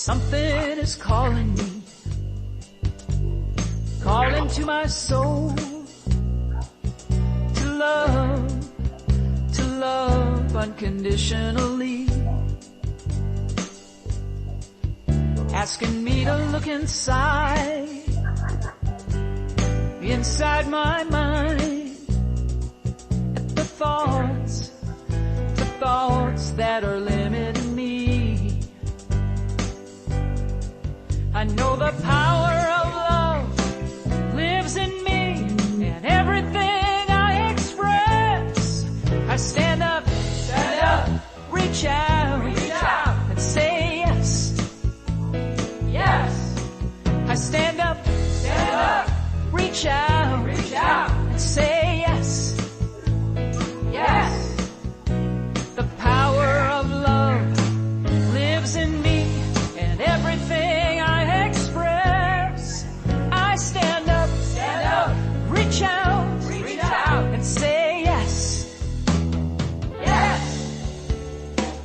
Something is calling me, calling to my soul, to love unconditionally, asking me to look inside my mind, at the thoughts that are limiting me. I know the power of love lives in me, and everything I express, I stand up, reach out, and say yes, yes. I stand up, reach out, and say yes, yes. The power of love lives in me, and everything I express, I stand up, reach out, and say yes, yes.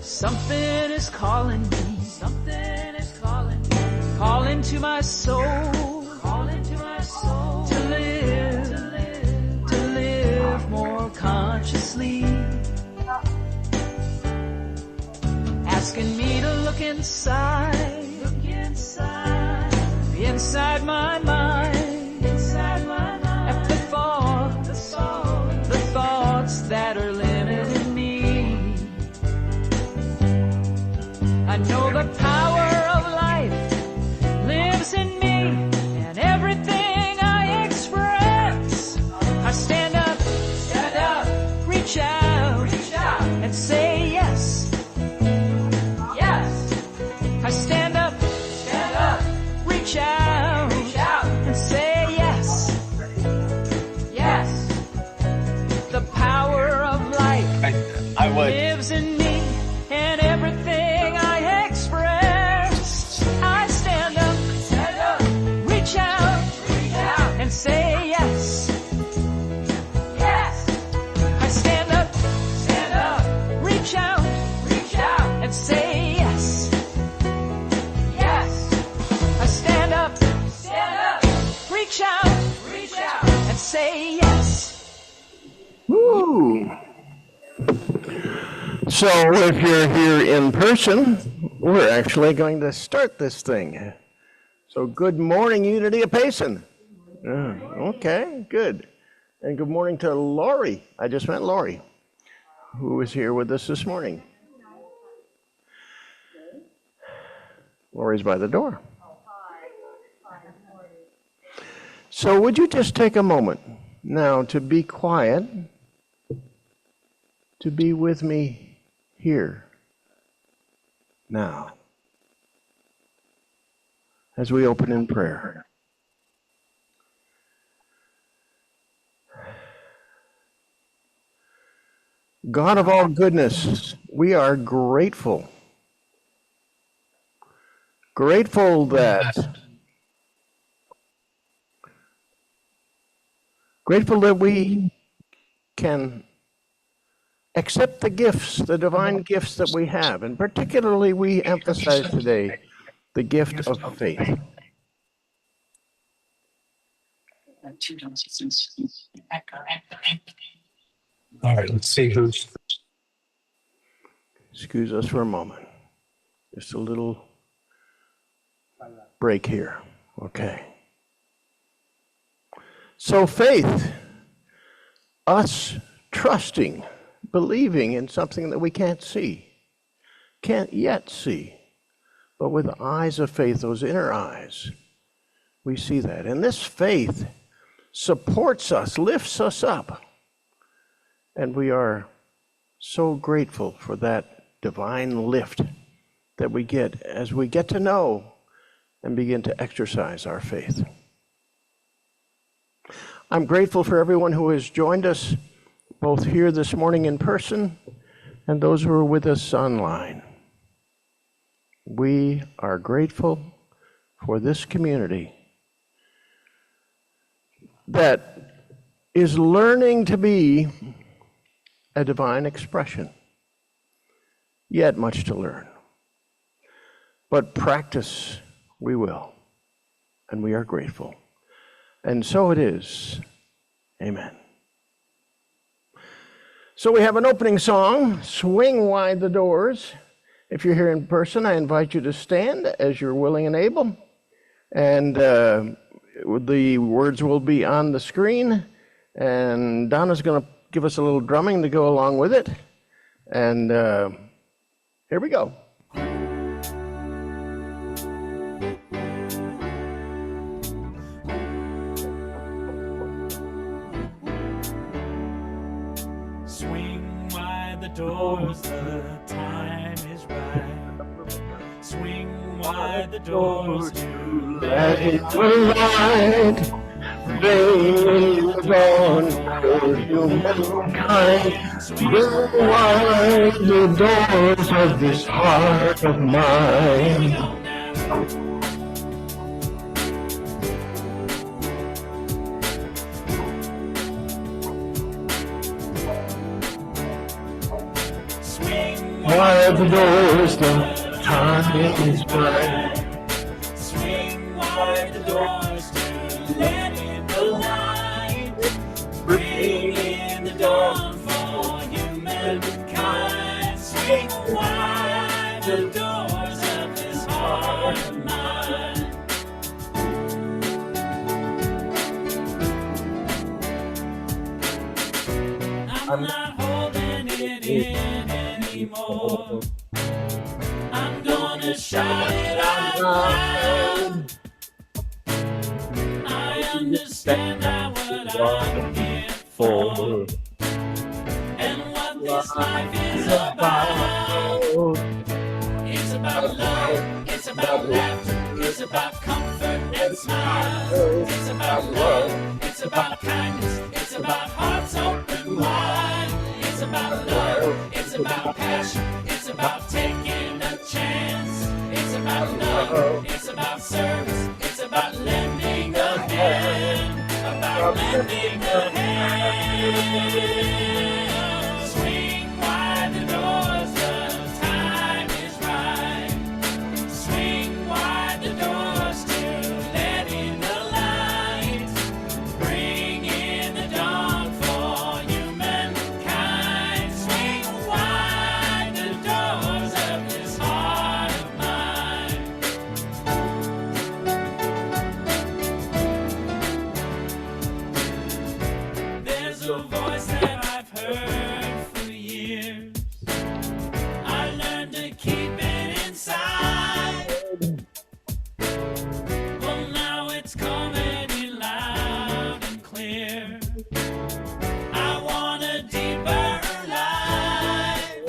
Something is calling me, calling to my soul, to live more consciously, asking me to look inside my mind, at the thoughts that are limiting me. I know the power of life lives in me, and everything I express, I stand up, reach out, and say yes, yes. I stand up, reach out, and say yes, yes. The power of life lives in me, and everything I express, I stand up, reach out, and say yes, yes. I stand up, reach out, and say yes, yes. I stand up, reach out, and say yes. Woo! So if you're here in person, we're actually going to start this thing. So good morning, Unity of Payson. Okay, good. And good morning to Lori. I just met Lori, who is here with us this morning. Lori's by the door. So would you just take a moment now to be quiet, to be with me here now as we open in prayer. God of all goodness, we are grateful. Grateful that we can accept the gifts, the divine gifts that we have, and particularly we emphasize today the gift of faith. All right, let's see who's. Excuse us for a moment. Just a little break here. Okay. So faith, us trusting, believing in something that we can't see, can't yet see, but with eyes of faith, those inner eyes, we see that. And this faith supports us, lifts us up. And we are so grateful for that divine lift that we get as we get to know and begin to exercise our faith. I'm grateful for everyone who has joined us both here this morning in person and those who are with us online. We are grateful for this community that is learning to be a divine expression, yet much to learn. but practice we will, and we are grateful. And so it is. Amen. So we have an opening song, Swing Wide the Doors. If you're here in person, I invite you to stand as you're willing and able. And the words will be on the screen. And Donna's going to give us a little drumming to go along with it. And here we go. Swing wide the doors, the time is right. Swing wide the doors to let it light. Bring the dawn for humankind. Swing wide the doors of this heart of mine. Wide the doors, the time is bright. Swing wide the doors to let in the light. Bring in the dawn for humankind. Swing wide the doors of this heart of mine. I'm not holding it in anymore. I'm gonna shout it out loud. I understand now what I'm here for, and what this life is about. It's about love, it's about laughter, it's about comfort and smiles. It's about love, it's about kindness, it's about hearts open wide. It's about love, it's about passion, it's about taking a chance. It's about love, it's about service, it's about lending a hand. About lending a hand. Swing wide the doors, the time is right. Swing wide the doors to let in the light. Bring in the dawn for humankind. Swing wide the doors of this heart of mine. There's a voice that I've heard for years. I learned to keep it inside. Well, now it's coming in loud and clear. I want a deeper life.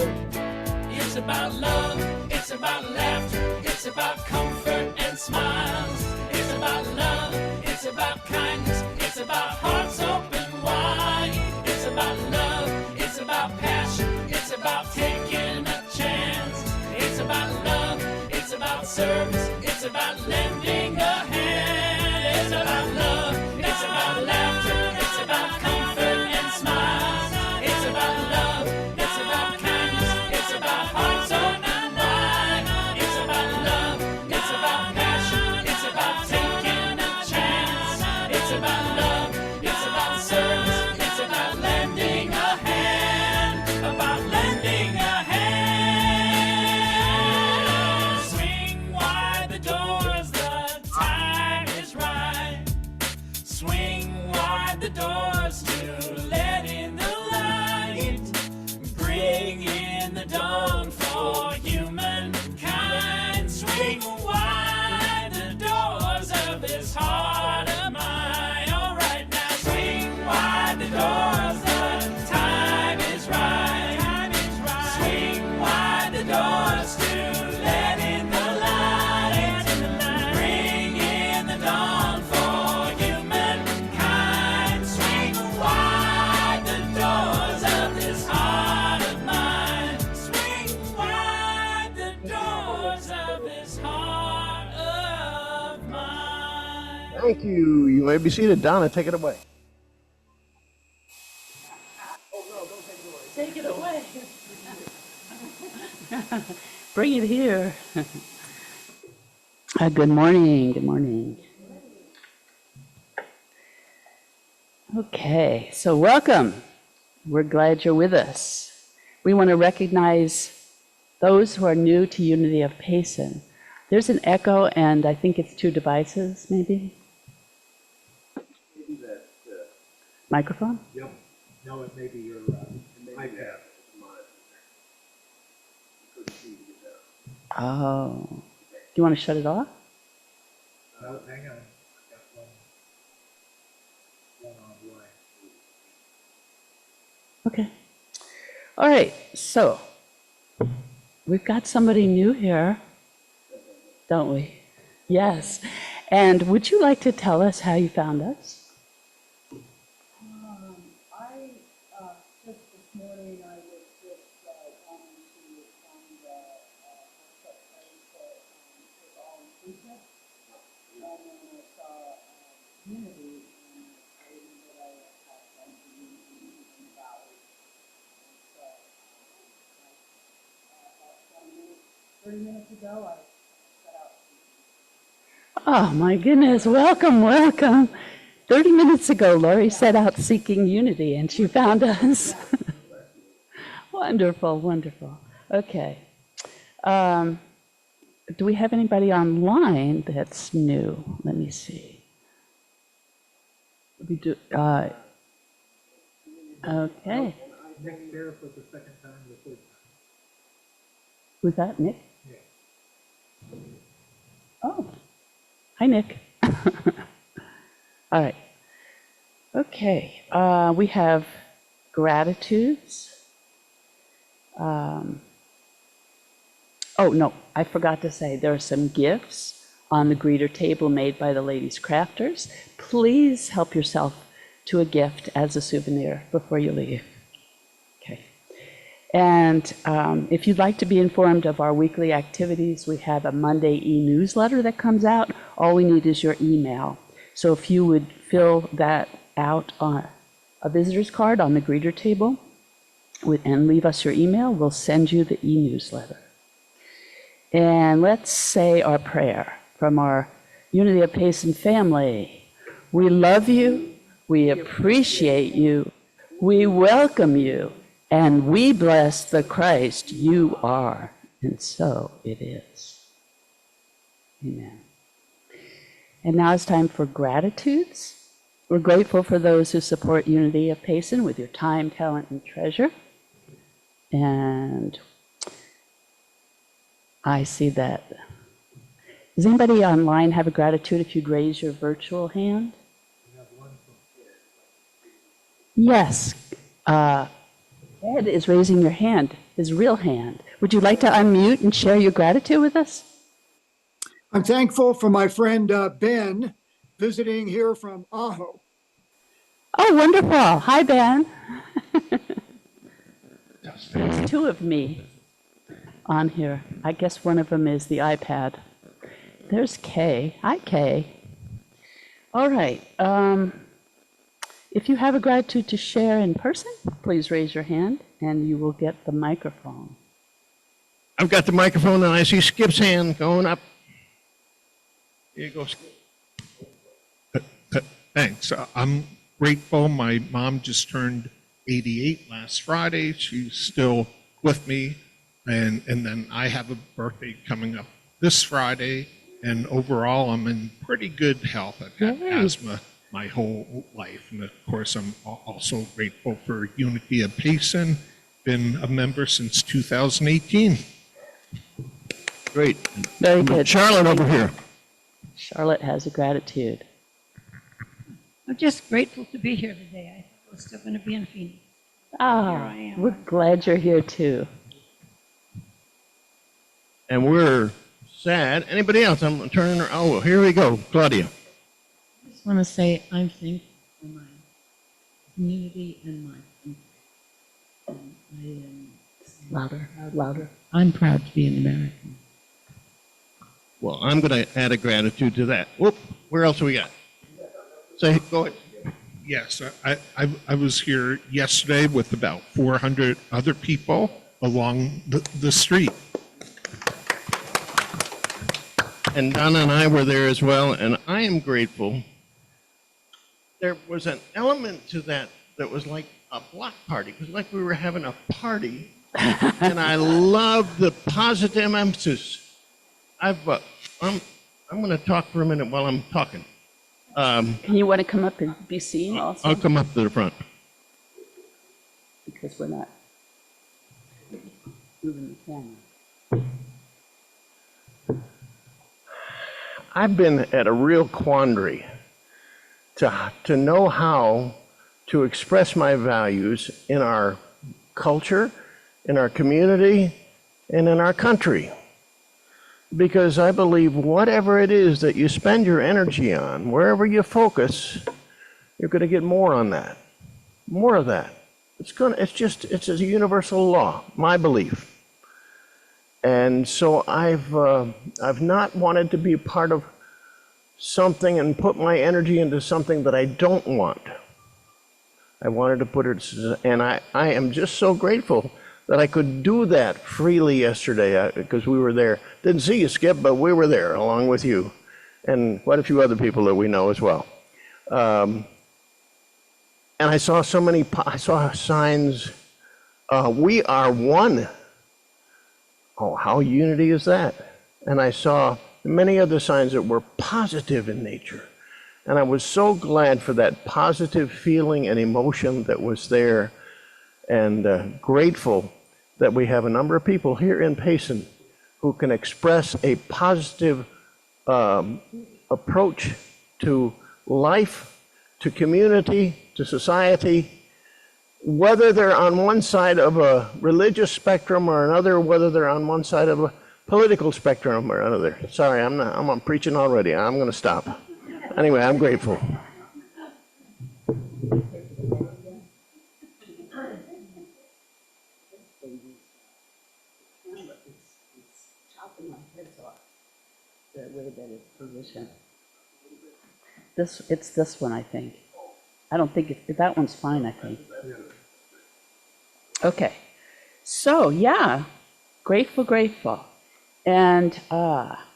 It's about love, it's about laughter, it's about comfort and smiles. It's about love, it's about kindness, it's about hearts open wide. It's about love, it's about passion, it's about taking a chance. It's about love, it's about service, it's about lending a hand. It's about love, it's about laughter, it's about comfort and smiles. It's about love, it's about kindness, it's about hearts open wide. It's about love, it's about passion, it's about taking a chance. It's about love, it's about service, it's about lending a hand. About lending a hand. Swing wide the doors, the time is right. Swing wide the doors to let in the light. Bring in the dawn for humankind. Swing wide the doors of this heart of mine. All right now, swing wide the doors, the time is right. Swing wide the doors to let in the light. Bring in the dawn for humankind. Swing wide the doors of this heart of mine. Swing wide the doors of this heart of mine. Thank you. You may be seated. Donna, take it away. Take it away. Bring it here. Good morning. Good morning. Okay, so welcome. We're glad you're with us. We want to recognize those who are new to Unity of Payson. There's an echo, and I think it's 2 devices, maybe? Microphone? Yep. No, it may be your iPad. Oh. Do you want to shut it off? Hang on. I got one online. Okay. All right, so we've got somebody new here, don't we? Yes. And would you like to tell us how you found us? Just this morning, I was just wanting to find a place that was all inclusive. And then I saw Unity, and I remember that I had come to Unity in the Valley. And so about 30 minutes ago, I set out. Oh, my goodness. Welcome, welcome. 30 minutes ago, Lori set out seeking unity, and she found us. Wonderful, wonderful. Okay. Do we have anybody online that's new? Let me see. We do. Okay. Nick Sheriff was the second time, the third time. Was that Nick? Yeah. Oh. Hi, Nick. All right. Okay. We have gratitudes. Oh, no, I forgot to say there are some gifts on the greeter table made by the ladies crafters. Please help yourself to a gift as a souvenir before you leave. Okay. And if you'd like to be informed of our weekly activities, we have a Monday e-newsletter that comes out. All we need is your email. So if you would fill that out on a visitor's card on the greeter table and leave us your email, we'll send you the e-newsletter. And let's say our prayer from our Unity of Payson family. We love you, we appreciate you, we welcome you, and we bless the Christ you are. And so it is. Amen. And now it's time for gratitudes. We're grateful for those who support Unity of Payson with your time, talent, and treasure. And I see that. Does anybody online have a gratitude if you'd raise your virtual hand? Yes. Ed is raising your hand, his real hand. Would you like to unmute and share your gratitude with us? I'm thankful for my friend Ben visiting here from Ajo. Oh, wonderful. Hi, Ben. There's 2 of me on here. I guess one of them is the iPad. There's Kay. Hi, Kay. All right. If you have a gratitude to share in person, please raise your hand and you will get the microphone. I've got the microphone and I see Skip's hand going up. Here you go, Skip. Thanks. I'm grateful. My mom just turned 88 last Friday. She's still with me. And then I have a birthday coming up this Friday. And overall, I'm in pretty good health. I've had asthma my whole life. And of course, I'm also grateful for Unity of Payson. Been a member since 2018. Great. Very good. Charlotte over here. Charlotte has a gratitude. I'm just grateful to be here today. I thought I was still going to be in Phoenix. Ah, I am. we're glad you're here too. And we're sad. Anybody else? I'm turning. Oh, here we go. Claudia. I just want to say I'm thankful for my community and my country. And I am Louder, louder. I'm proud to be an American. Well, I'm going to add a gratitude to that. Whoop. Where else do we got? Say, go ahead. Yes, I was here yesterday with about 400 other people along the street. And Donna and I were there as well, and I am grateful. There was an element to that that was like a block party. It was like we were having a party, and I love the positive emphasis. I'm going to talk for a minute while I'm talking. And you want to come up and be seen also? I'll come up to the front. Because we're not moving the camera. I've been at a real quandary to know how to express my values in our culture, in our community, and in our country. Because I believe whatever it is that you spend your energy on, wherever you focus, you're going to get more on that, more of that. It's a universal law, my belief. And so I've not wanted to be part of something and put my energy into something that I don't want. I wanted to put it, and I am just so grateful that I could do that freely yesterday because we were there. Didn't see you, Skip, but we were there along with you and quite a few other people that we know as well. And I saw I saw signs, we are one. Oh, how unity is that? And I saw many other signs that were positive in nature. And I was so glad for that positive feeling and emotion that was there, and grateful that we have a number of people here in Payson who can express a positive approach to life, to community, to society, whether they're on one side of a religious spectrum or another, whether they're on one side of a political spectrum or another. Sorry, I'm preaching already. I'm going to stop. Anyway, I'm grateful. The way that it's positioned. It's this one, I think. I don't think that one's fine, I think. Okay. So, yeah, grateful. And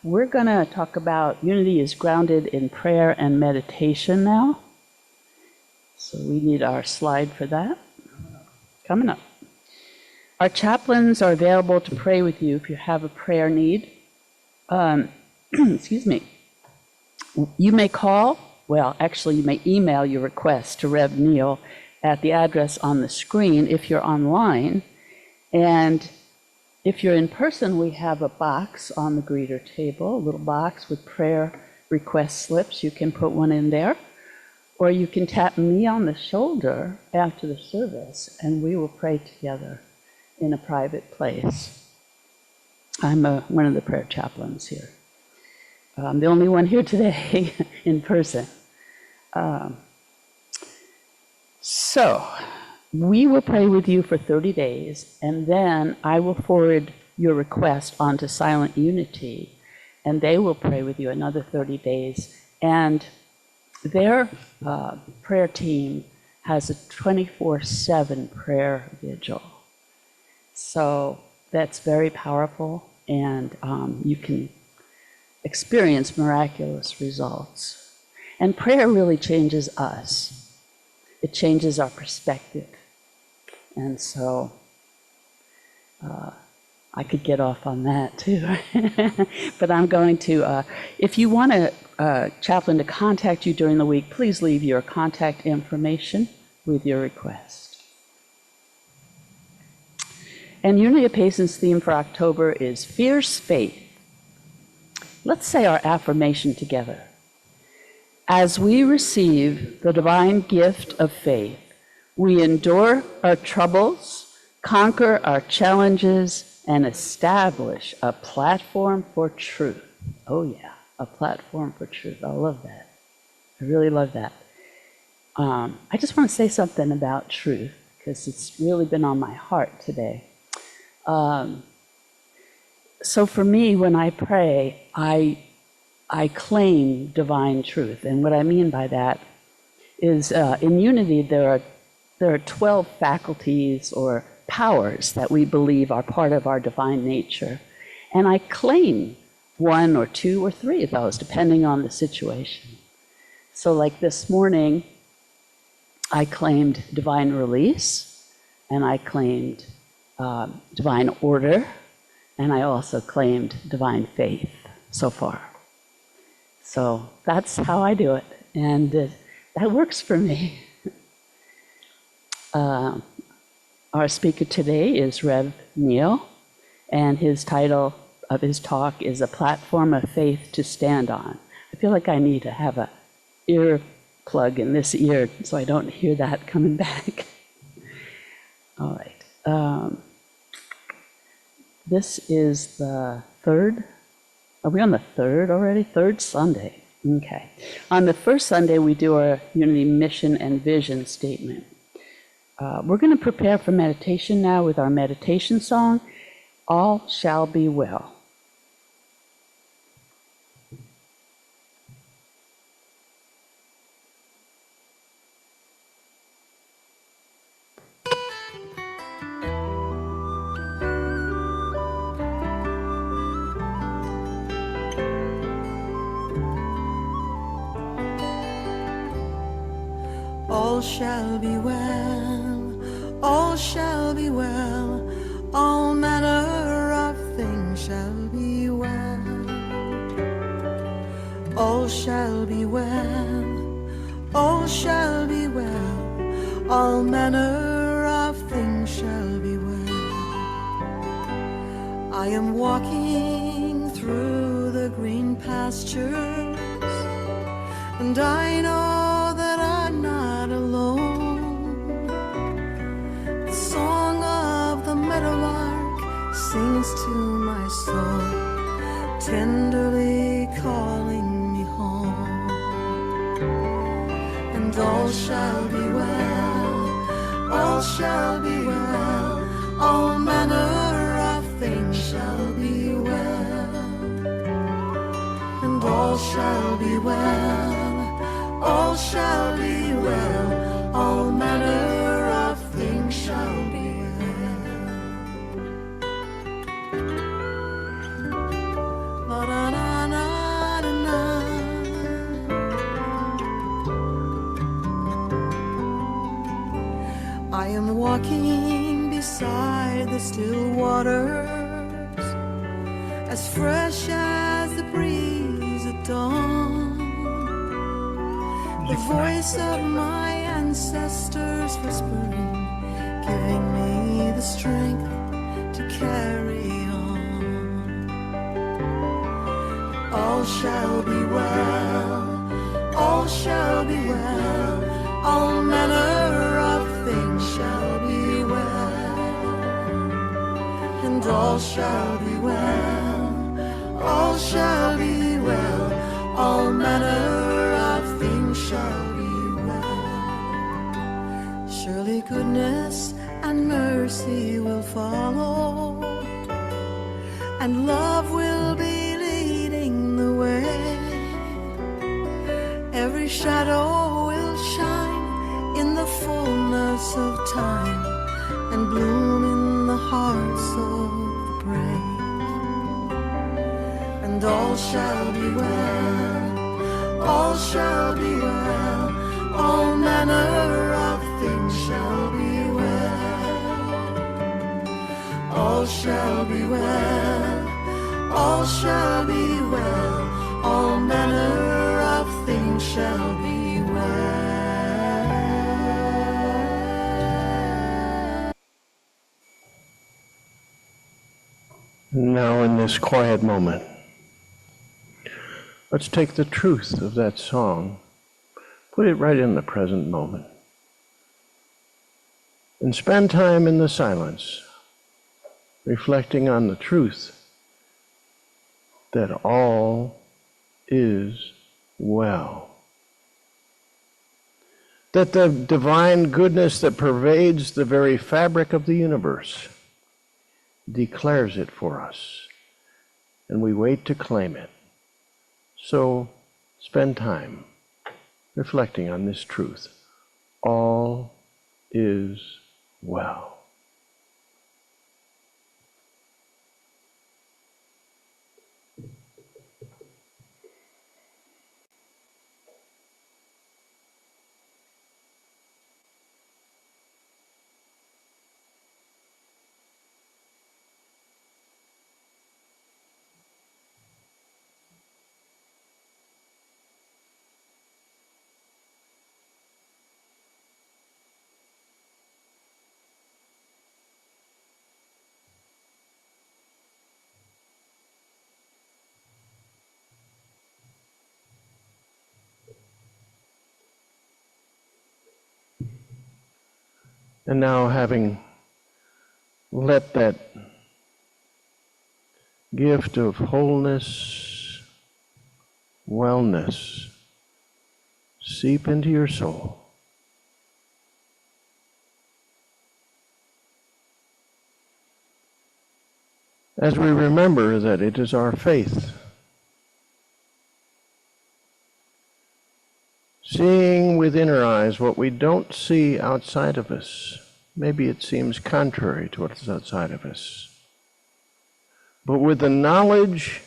we're going to talk about unity is grounded in prayer and meditation now. So we need our slide for that. Coming up. Our chaplains are available to pray with you if you have a prayer need. Excuse me. You may call, well, actually, you may email your request to Rev Neal at the address on the screen if you're online. And if you're in person, we have a box on the greeter table, a little box with prayer request slips. You can put one in there. Or you can tap me on the shoulder after the service, and we will pray together in a private place. I'm one of the prayer chaplains here. I'm the only one here today in person. So we will pray with you for 30 days, and then I will forward your request onto Silent Unity, and they will pray with you another 30 days. And their prayer team has a 24/7 prayer vigil. So that's very powerful, and you can experience miraculous results. And prayer really changes us. It changes our perspective. And so I could get off on that too. But I'm going to, if you want a chaplain to contact you during the week, please leave your contact information with your request. And Unity of Payson's theme for October is Fierce Faith. Let's say our affirmation together. As we receive the divine gift of faith, we endure our troubles, conquer our challenges, and establish a platform for truth. Oh yeah, a platform for truth. I love that. I really love that. I just want to say something about truth, because it's really been on my heart today. So for me, when I pray, I claim divine truth. And what I mean by that is in Unity, there are 12 faculties or powers that we believe are part of our divine nature. And I claim one or two or three of those, depending on the situation. So like this morning, I claimed divine release, and I claimed divine order, and I also claimed divine faith so far. So that's how I do it, and that works for me. Our speaker today is Rev Neal, and his title of his talk is A Platform of Faith to Stand On. I feel like I need to have a ear plug in this ear so I don't hear that coming back. All right. This is the third. Are we on the third already? Third Sunday. Okay. On the first Sunday, we do our Unity mission and vision statement. We're going to prepare for meditation now with our meditation song, All Shall Be Well. All shall be well, all shall be well, all manner of things shall be well. All shall be well, all shall be well, all manner of things shall be well. I am walking through the green pastures, and I know that I'm not alone. The song of the meadowlark sings to my soul, tenderly calling me home. And all shall be well, all shall be well, all manner of things shall be well. And all shall be well, all shall be well, all manner of things shall be well. La da na na na na. I am walking beside the still waters, as fresh as the breeze at dawn. The voice of my ancestors whispering, giving me the strength to carry on. All shall be well, all shall be well, all manner of things shall be well. And all shall be well, all shall be well, all manner of things shall be well. Surely goodness and mercy will follow, and love will be leading the way. Every shadow will shine in the fullness of time, and bloom in the hearts of the brave. And all shall be well, all shall be well, all manner of things shall be well. All shall be well, all shall be well, all manner of things shall be well. Now, in this quiet moment, let's take the truth of that song, put it right in the present moment, and spend time in the silence, reflecting on the truth that all is well. That the divine goodness that pervades the very fabric of the universe declares it for us, and we wait to claim it. So spend time reflecting on this truth. All is well. And now, having let that gift of wholeness, wellness, seep into your soul, as we remember that it is our faith, seeing with inner eyes what we don't see outside of us. Maybe it seems contrary to what's outside of us. But with the knowledge,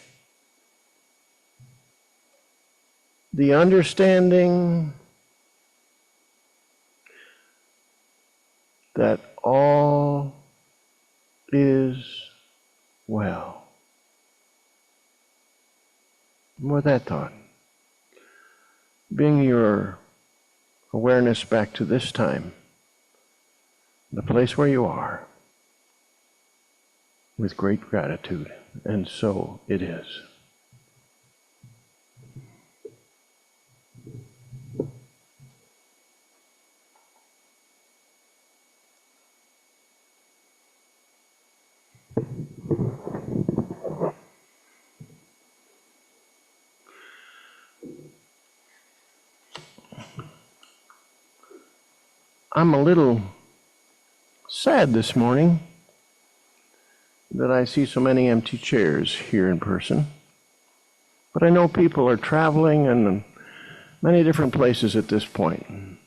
the understanding that all is well. And with that thought, bring your awareness back to this time, the place where you are, with great gratitude, and so it is. I'm a little sad this morning that I see so many empty chairs here in person. But I know people are traveling in many different places at this point.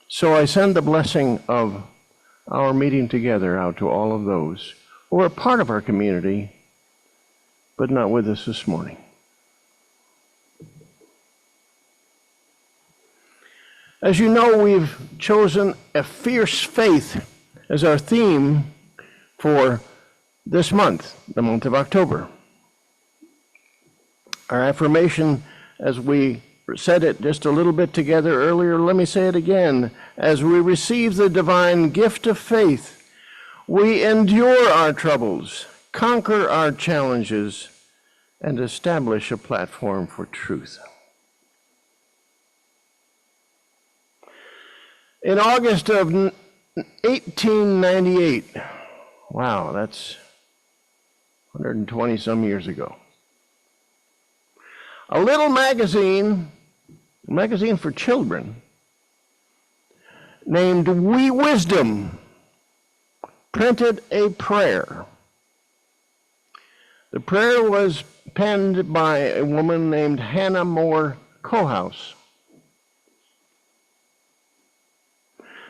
So I send the blessing of our meeting together out to all of those who are part of our community, but not with us this morning. As you know, we've chosen a fierce faith as our theme for this month, the month of October. Our affirmation, as we said it just a little bit together earlier, let me say it again. As we receive the divine gift of faith, we endure our troubles, conquer our challenges, and establish a platform for truth. In August of 1898, wow, that's 120 some years ago, a little magazine for children, named Wee Wisdom, printed a prayer. The prayer was penned by a woman named Hannah More Cohouse.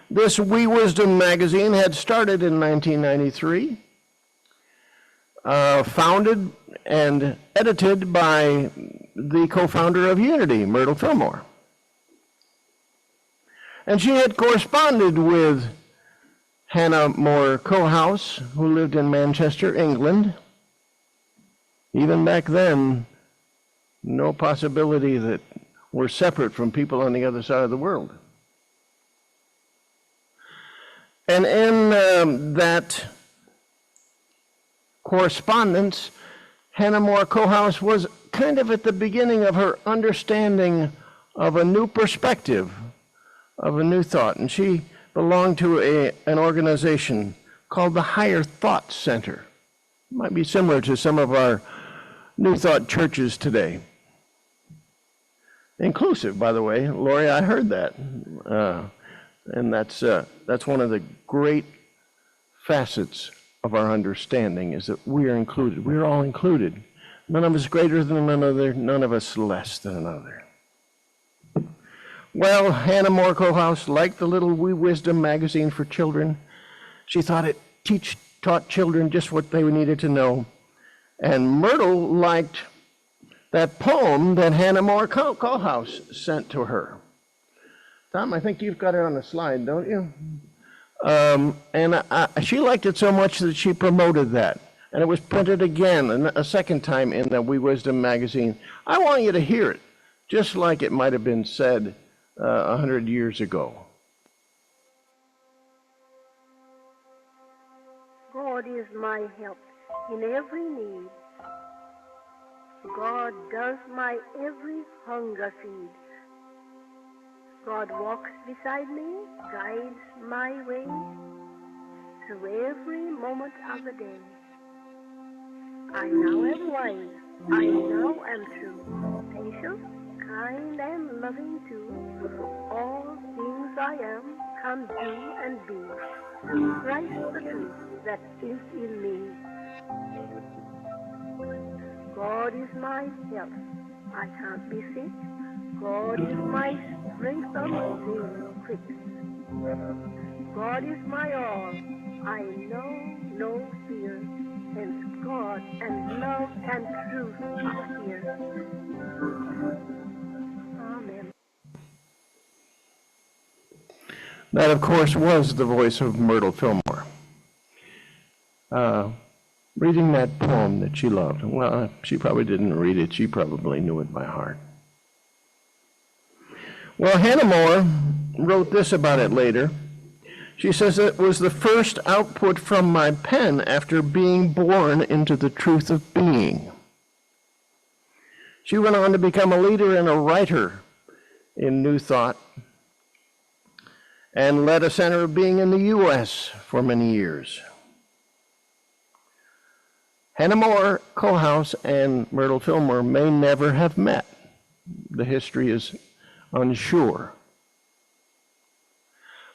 This Wee Wisdom magazine had started in 1993, founded and edited by the co-founder of Unity, Myrtle Fillmore. And she had corresponded with Hannah More Cohouse, who lived in Manchester, England. Even back then, no possibility that we're separate from people on the other side of the world. And in that correspondence, Hannah More Cohouse was kind of at the beginning of her understanding of a new perspective, of a new thought. And she belonged to an organization called the Higher Thought Center. It might be similar to some of our New Thought churches today. Inclusive, by the way. Lori, I heard that. And that's one of the great facets of our understanding, is that we are included. We are all included. None of us greater than another, none of us less than another. Well, Hannah More Cohouse liked the little Wee Wisdom magazine for children. She thought it taught children just what they needed to know. And Myrtle liked that poem that Hannah More Cohouse sent to her. Tom, I think you've got it on the slide, don't you? She liked it so much that she promoted that. And it was printed again, a second time, in the Wee Wisdom magazine. I want you to hear it, just like it might have been said 100 years ago. God is my help in every need. God does my every hunger feed. God walks beside me, guides my way through every moment of the day. I now am wise, I now am true, patient, kind, and loving too. All things I am, can do, and be, through Christ the truth that is in me. God is my health, I can't be sick. God is my strength, I'm daily quick. God is my all, I know no fear. Hence God and love and truth are here. Amen. That, of course, was the voice of Myrtle Fillmore. Reading that poem that she loved. Well, she probably didn't read it. She probably knew it by heart. Well, Hannah More wrote this about it later. She says, it was the first output from my pen after being born into the truth of being. She went on to become a leader and a writer in New Thought and led a center of being in the U.S. for many years. Hannah More, Kohlhaas, and Myrtle Fillmore may never have met. The history is unsure.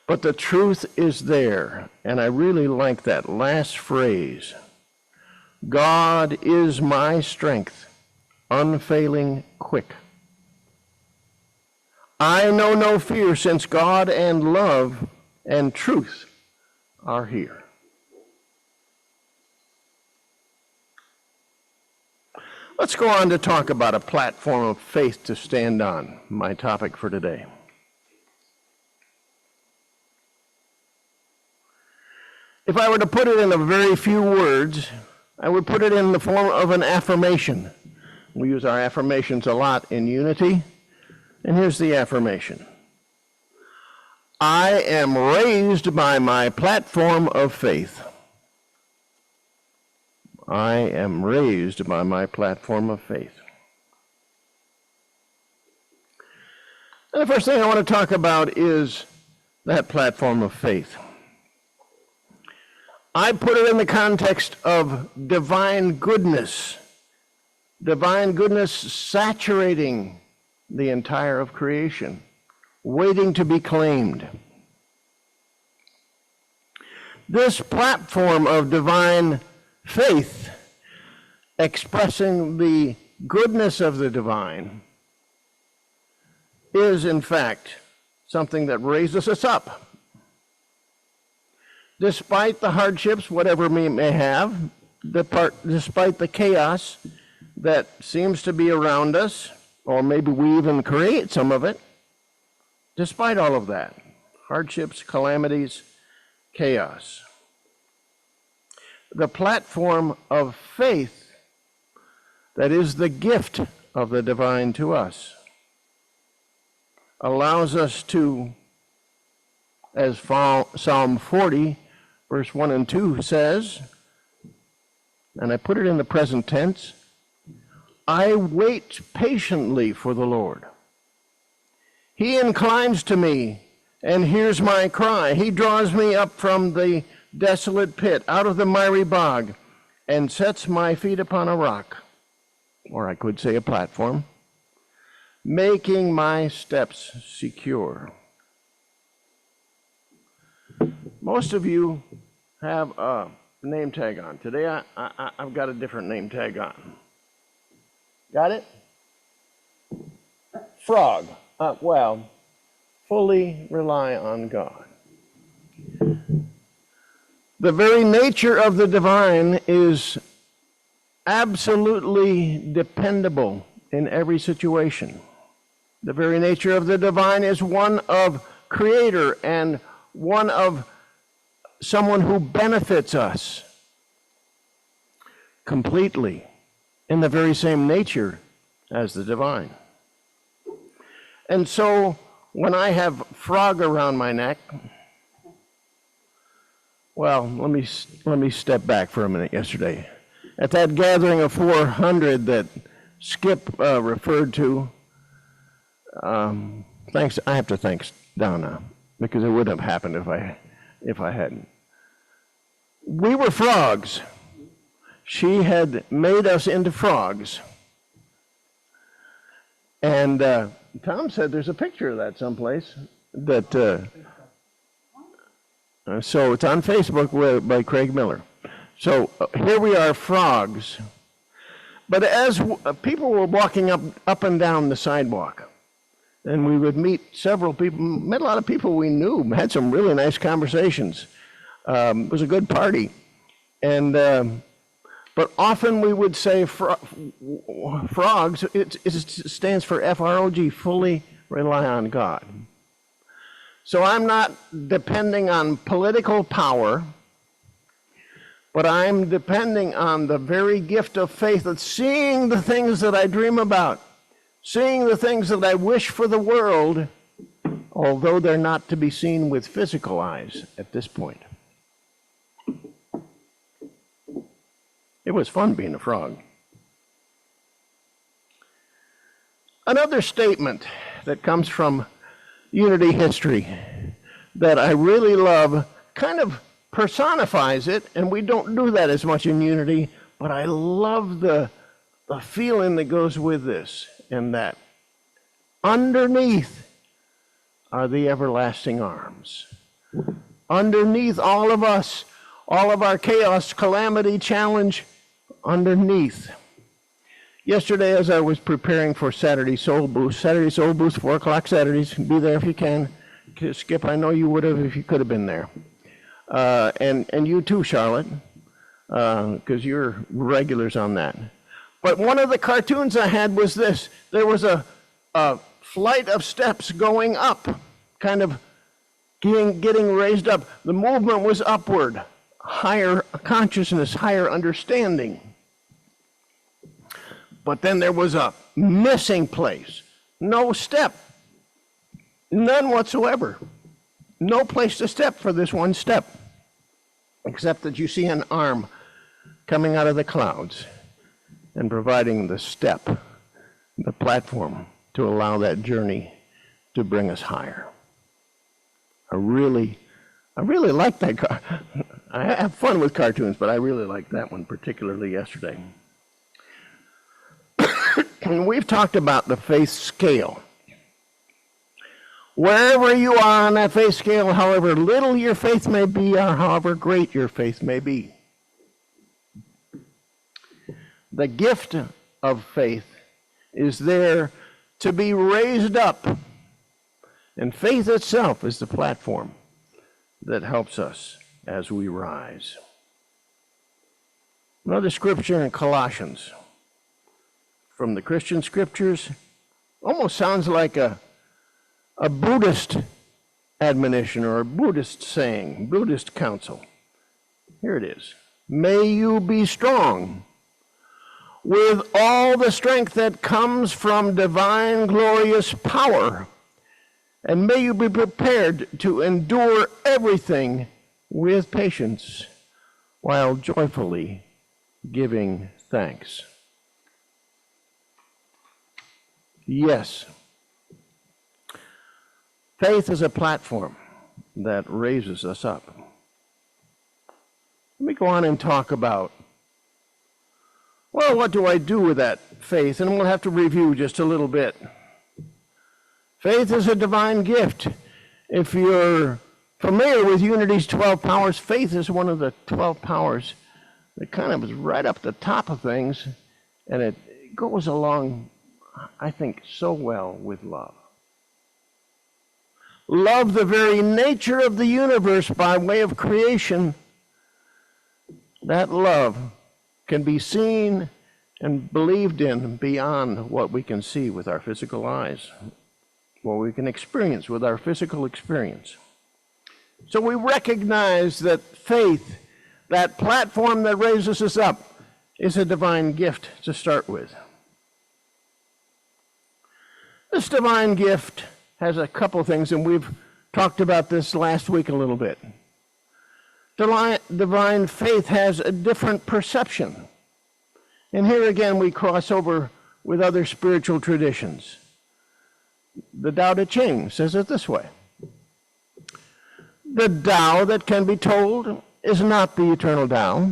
But the truth is there, and I really like that last phrase. God is my strength, unfailing, quick. I know no fear, since God and love and truth are here. Let's go on to talk about a platform of faith to stand on, my topic for today. If I were to put it in a very few words, I would put it in the form of an affirmation. We use our affirmations a lot in Unity, and here's the affirmation. I am raised by my platform of faith. I am raised by my platform of faith. And the first thing I want to talk about is that platform of faith. I put it in the context of divine goodness saturating the entire of creation, waiting to be claimed. This platform of divine faith, expressing the goodness of the divine, is in fact something that raises us up. Despite the hardships, whatever we may have, despite the chaos that seems to be around us, or maybe we even create some of it, despite all of that, hardships, calamities, chaos, the platform of faith that is the gift of the divine to us allows us to, as Psalm 40, verse 1 and 2 says, and I put it in the present tense, I wait patiently for the Lord. He inclines to me and hears my cry. He draws me up from the desolate pit, out of the miry bog, and sets my feet upon a rock, or I could say a platform, making my steps secure. Most of you have a name tag on. Today I've got a different name tag on. Got it? Frog. Well, fully rely on God. The very nature of the divine is absolutely dependable in every situation. The very nature of the divine is one of creator and one of someone who benefits us completely in the very same nature as the divine. And so when I have frog around my neck, well, let me step back for a minute. Yesterday, at that gathering of 400 that Skip referred to, thanks. I have to thank Donna, because it wouldn't have happened if I hadn't. We were frogs. She had made us into frogs. And Tom said there's a picture of that someplace. So it's on Facebook by Craig Miller. So here we are, frogs. But as people were walking up and down the sidewalk, and we would meet several people, met a lot of people we knew, had some really nice conversations. It was a good party. And but often we would say frogs, it stands for F-R-O-G, fully rely on God. So I'm not depending on political power, but I'm depending on the very gift of faith of seeing the things that I dream about, seeing the things that I wish for the world, although they're not to be seen with physical eyes at this point. It was fun being a frog. Another statement that comes from Unity history that I really love kind of personifies it, and we don't do that as much in Unity, but I love the feeling that goes with this, and that underneath are the everlasting arms. Underneath all of us, all of our chaos, calamity, challenge, underneath. Yesterday, as I was preparing for Saturday Soul Boost, 4 o'clock Saturdays, be there if you can. Skip, I know you would have if you could have been there. And you too, Charlotte, because you're regulars on that. But one of the cartoons I had was this. There was a flight of steps going up, kind of getting raised up. The movement was upward, higher consciousness, higher understanding. But then there was a missing place. No step. None whatsoever. No place to step for this one step. Except that you see an arm coming out of the clouds and providing the step, the platform, to allow that journey to bring us higher. I really like that. I have fun with cartoons, but I really like that one particularly yesterday. And we've talked about the faith scale. Wherever you are on that faith scale, however little your faith may be or however great your faith may be, the gift of faith is there to be raised up. And faith itself is the platform that helps us as we rise. Another scripture in Colossians from the Christian scriptures almost sounds like a Buddhist admonition or a Buddhist saying, Buddhist counsel. Here it is. May you be strong with all the strength that comes from divine glorious power, and may you be prepared to endure everything with patience while joyfully giving thanks. Yes, faith is a platform that raises us up. Let me go on and talk about, well, what do I do with that faith? And we'll have to review just a little bit. Faith is a divine gift. If you're familiar with Unity's 12 powers, faith is one of the 12 powers that kind of is right up the top of things, and it goes along, I think, so well with love. Love, the very nature of the universe by way of creation, that love can be seen and believed in beyond what we can see with our physical eyes, what we can experience with our physical experience. So we recognize that faith, that platform that raises us up, is a divine gift to start with. This divine gift has a couple things, and we've talked about this last week a little bit. Divine faith has a different perception. And here again we cross over with other spiritual traditions. The Tao Te Ching says it this way. The Tao that can be told is not the eternal Tao.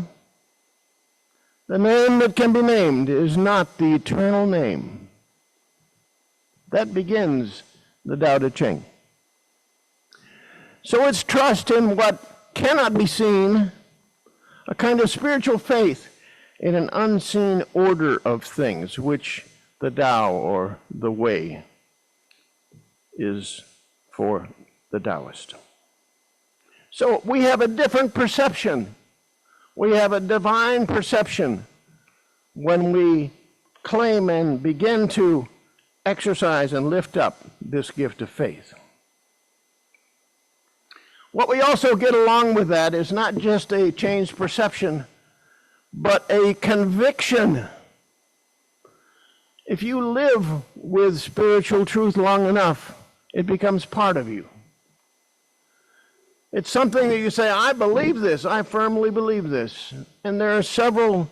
The name that can be named is not the eternal name. That begins the Tao Te Ching. So it's trust in what cannot be seen, a kind of spiritual faith in an unseen order of things, which the Tao or the way is for the Taoist. So we have a different perception. We have a divine perception when we claim and begin to exercise and lift up this gift of faith. What we also get along with that is not just a changed perception, but a conviction. If you live with spiritual truth long enough, it becomes part of you. It's something that you say, I believe this, I firmly believe this. And there are several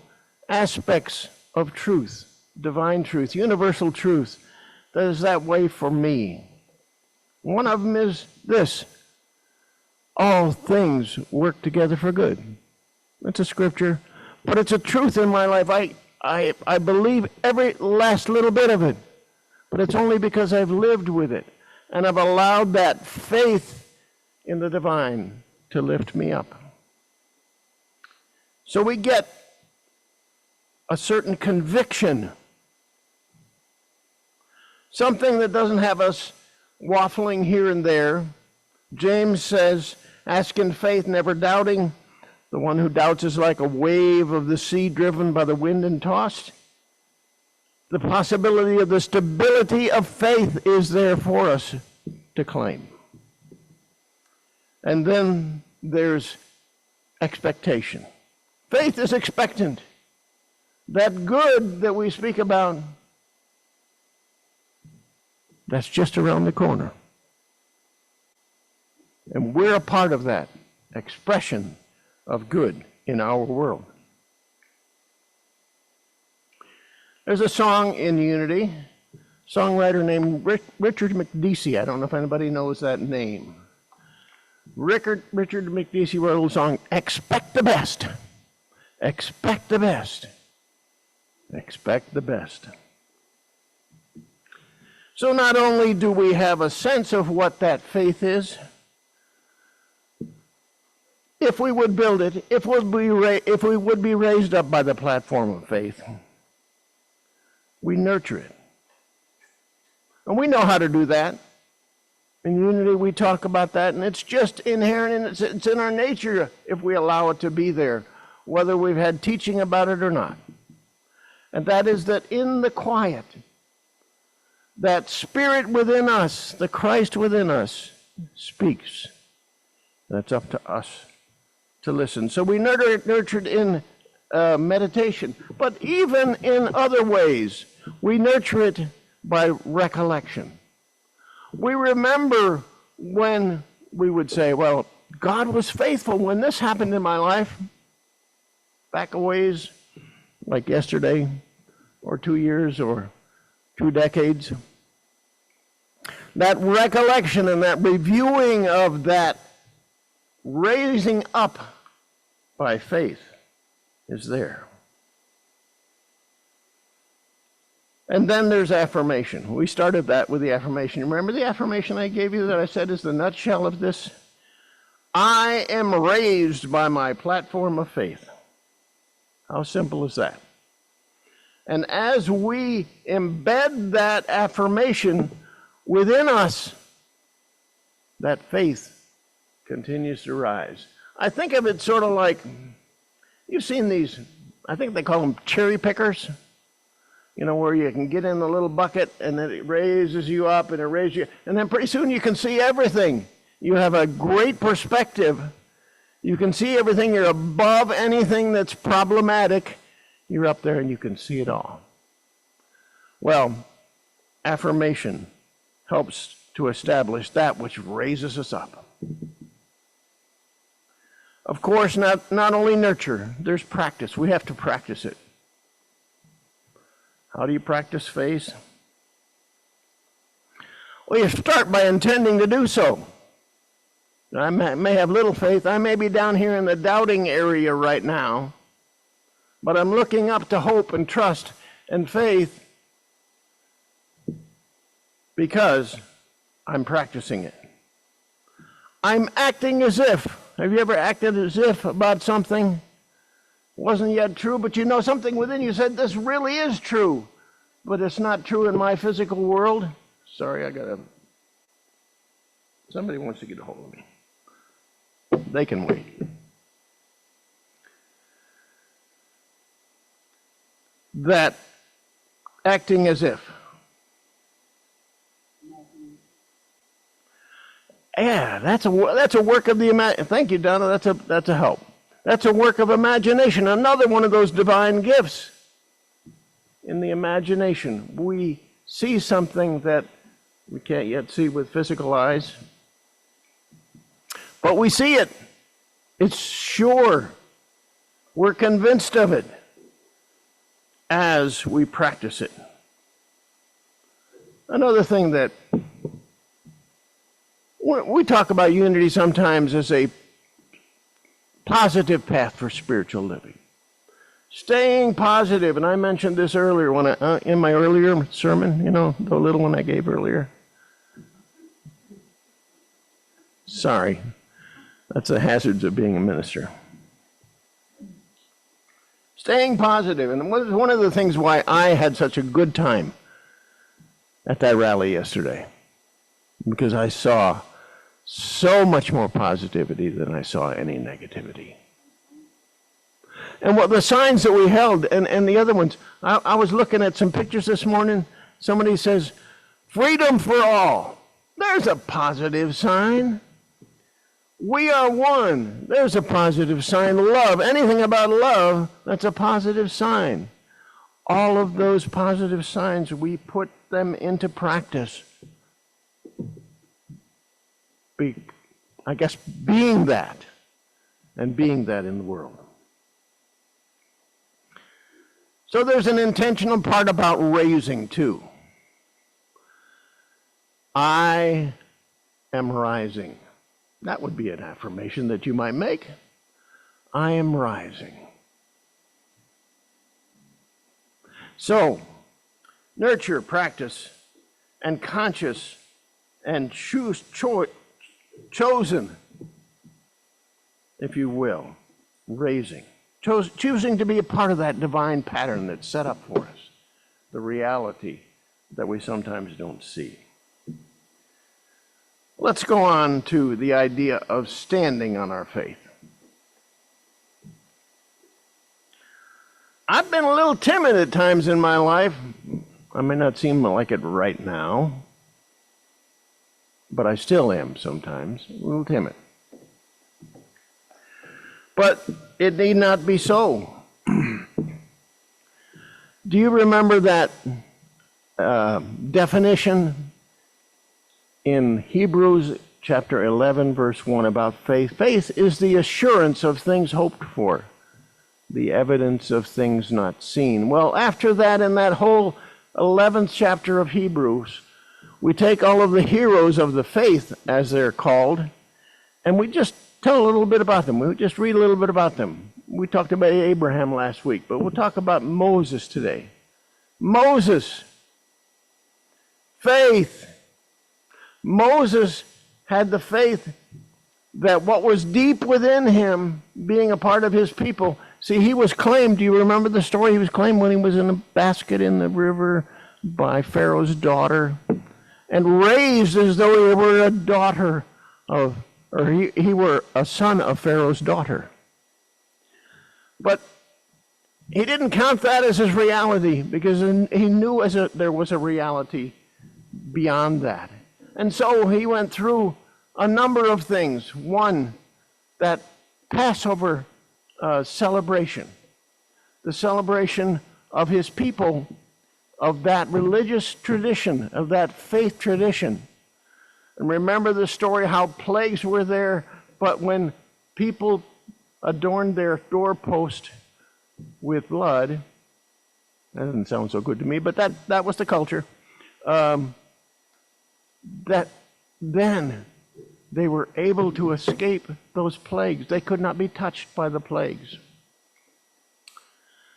aspects of truth, divine truth, universal truth, that is that way for me. One of them is this: all things work together for good. That's a scripture, but it's a truth in my life. I believe every last little bit of it, but it's only because I've lived with it, and I've allowed that faith in the divine to lift me up. So we get a certain conviction, something that doesn't have us waffling here and there. James says, ask in faith, never doubting. The one who doubts is like a wave of the sea driven by the wind and tossed. The possibility of the stability of faith is there for us to claim. And then there's expectation. Faith is expectant. That good that we speak about, that's just around the corner. And we're a part of that expression of good in our world. There's a song in Unity, songwriter named Richard McDeesey. I don't know if anybody knows that name. Richard McDeesey wrote a little song, Expect the Best. Expect the best. Expect the best. So not only do we have a sense of what that faith is, if we would build it, if we would be raised up by the platform of faith, we nurture it. And we know how to do that. In Unity, we talk about that, and it's just inherent, it's in our nature if we allow it to be there, whether we've had teaching about it or not. And that is that in the quiet, that spirit within us, the Christ within us, speaks. And it's up to us to listen. So we nurtured in meditation, but even in other ways, we nurture it by recollection. We remember when we would say, well, God was faithful when this happened in my life, back a ways, like yesterday, or 2 years, or 2 decades. That recollection and that reviewing of that raising up by faith is there. And then there's affirmation. We started that with the affirmation. Remember the affirmation I gave you that I said is the nutshell of this? I am raised by my platform of faith. How simple is that? And as we embed that affirmation within us, that faith continues to rise. I think of it sort of like, you've seen these, I think they call them cherry pickers. You know, where you can get in the little bucket and then it raises you up and it raises you, and then pretty soon you can see everything. You have a great perspective. You can see everything. You're above anything that's problematic. You're up there and you can see it all. Well, affirmation helps to establish that which raises us up. Of course, not only nurture, there's practice. We have to practice it. How do you practice faith? Well, you start by intending to do so. I may have little faith. I may be down here in the doubting area right now, but I'm looking up to hope and trust and faith because I'm practicing it. I'm acting as if. Have you ever acted as if about something? Wasn't yet true, but you know something within you said, this really is true, but it's not true in my physical world. Sorry, somebody wants to get a hold of me. They can wait. That acting as if. Yeah, that's a work of the imagination. Thank you, Donna. That's a help. That's a work of imagination. Another one of those divine gifts in the imagination. We see something that we can't yet see with physical eyes, but we see it. It's sure. We're convinced of it as we practice it. Another thing that we talk about unity sometimes as a positive path for spiritual living. Staying positive, and I mentioned this earlier in my earlier sermon, the little one I gave earlier. Sorry, that's the hazards of being a minister. Staying positive, and one of the things why I had such a good time at that rally yesterday, because I saw so much more positivity than I saw any negativity. And what the signs that we held, and the other ones, I was looking at some pictures this morning. Somebody says, freedom for all. There's a positive sign. We are one. There's a positive sign. Love, anything about love, that's a positive sign. All of those positive signs, we put them into practice. I guess being that, and being that in the world. So there's an intentional part about raising too. I am rising. That would be an affirmation that you might make. I am rising. So, nurture, practice, and conscious, and chosen, if you will, raising. Choosing to be a part of that divine pattern that's set up for us, the reality that we sometimes don't see. Let's go on to the idea of standing on our faith. I've been a little timid at times in my life. I may not seem like it right now, but I still am sometimes, a little timid. But it need not be so. Do you remember that definition in Hebrews chapter 11, verse 1 about faith? Faith is the assurance of things hoped for, the evidence of things not seen. Well, after that, in that whole 11th chapter of Hebrews, we take all of the heroes of the faith, as they're called, and we just tell a little bit about them. We just read a little bit about them. We talked about Abraham last week, but we'll talk about Moses today. Moses, faith. Moses had the faith that what was deep within him, being a part of his people, see, he was claimed, do you remember the story? He was claimed when he was in a basket in the river by Pharaoh's daughter, and raised as though he were a daughter of, or he were a son of Pharaoh's daughter. But he didn't count that as his reality, because he knew there was a reality beyond that. And so he went through a number of things. One, that Passover celebration, the celebration of his people, of that religious tradition, of that faith tradition. And remember the story how plagues were there, but when people adorned their doorpost with blood, that doesn't sound so good to me, but that was the culture. that then they were able to escape those plagues. They could not be touched by the plagues.